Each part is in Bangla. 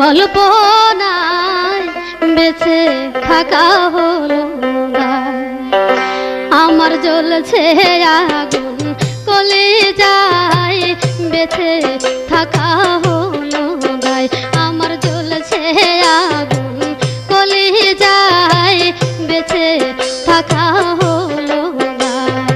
কল্পনায় বেঁচে থাকা হলো না। আমার জ্বলছে আগুন কলিজায় বেঁচে থাকা হলো গায়। আমার জ্বলছে আগুন কলিজায় বেঁচে থাকা হলো গায়।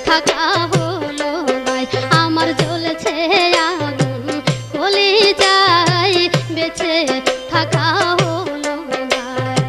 থাকা হলো গায়। আমার জ্বলছে আগুন কলিজায় বেঁচে থাকা হলো গায়।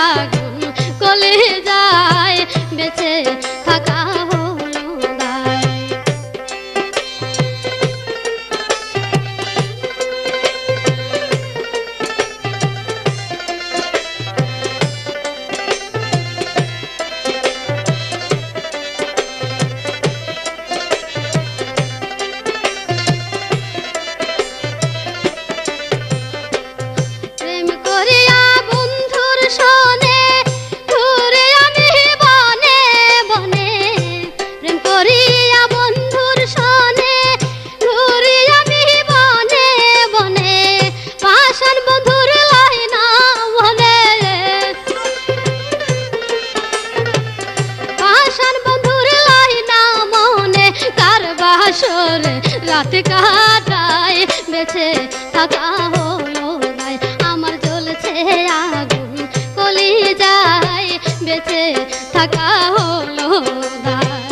আগুন কলিজায় বেঁচে থাকা হলো গায়। প্রেম করিয়া বন্ধুর সনে ঘুরে আমি বনে বনে। প্রেম করিয়া বন্ধুর সনে ঘুরে আমি বনে বনে। পাষাণ বন্ধুর লাই না মনে, পাষাণ বন্ধুর লাই না মনে। কার বাসরে রাত কাটায় বেঁচে থাকা হলো গায়। আমার জ্বলছে আগুন কলিজায় বেঁচে থাকা হলো গায়।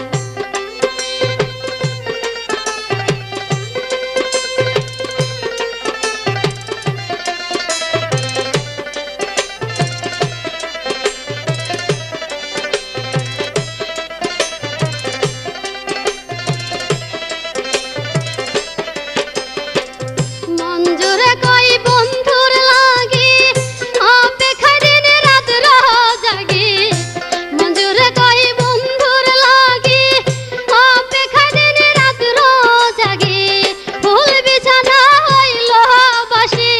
মঞ্জুরে কই বন্ধুর লাগি অপেক্ষায় দিন রাত জাগি। মঞ্জুরে কই বন্ধুর লাগি অপেক্ষায় দিন রাত জাগি। ফুল বিছানা হইল বাসি,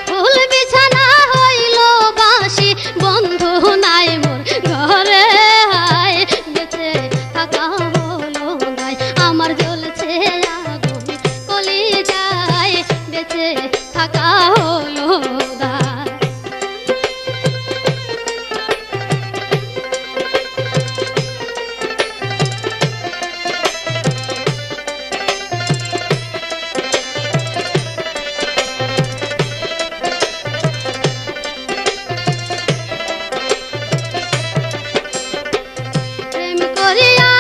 ফুল বিছানা হইল বাসি। বন্ধু নাই মোর ঘরে হায় বেঁচে থাকা হলো গায়। আমার জ্বলছে আগুন কলিজায় বেঁচে থাকা হলো গায়। প্রেম করিয়া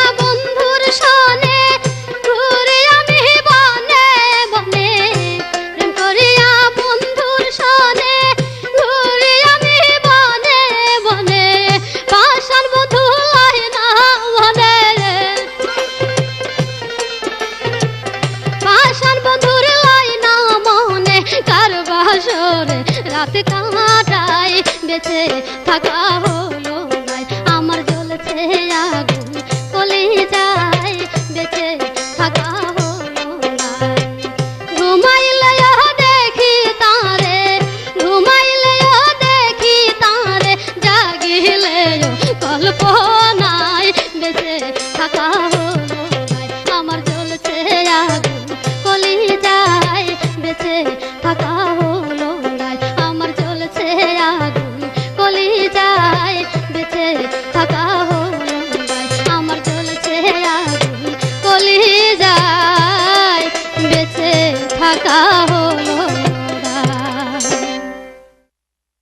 রাত কাটাই বেঁচে থাকা হলো নাই আমার জ্বলছে আগুন কলিজায় বেঁচে থাকা হলো নাই ঘুমাইলেও দেখি তারে ঘুমাইলেও দেখি তারে জাগিলেও কল্পনায় বেঁচে থাকা হলো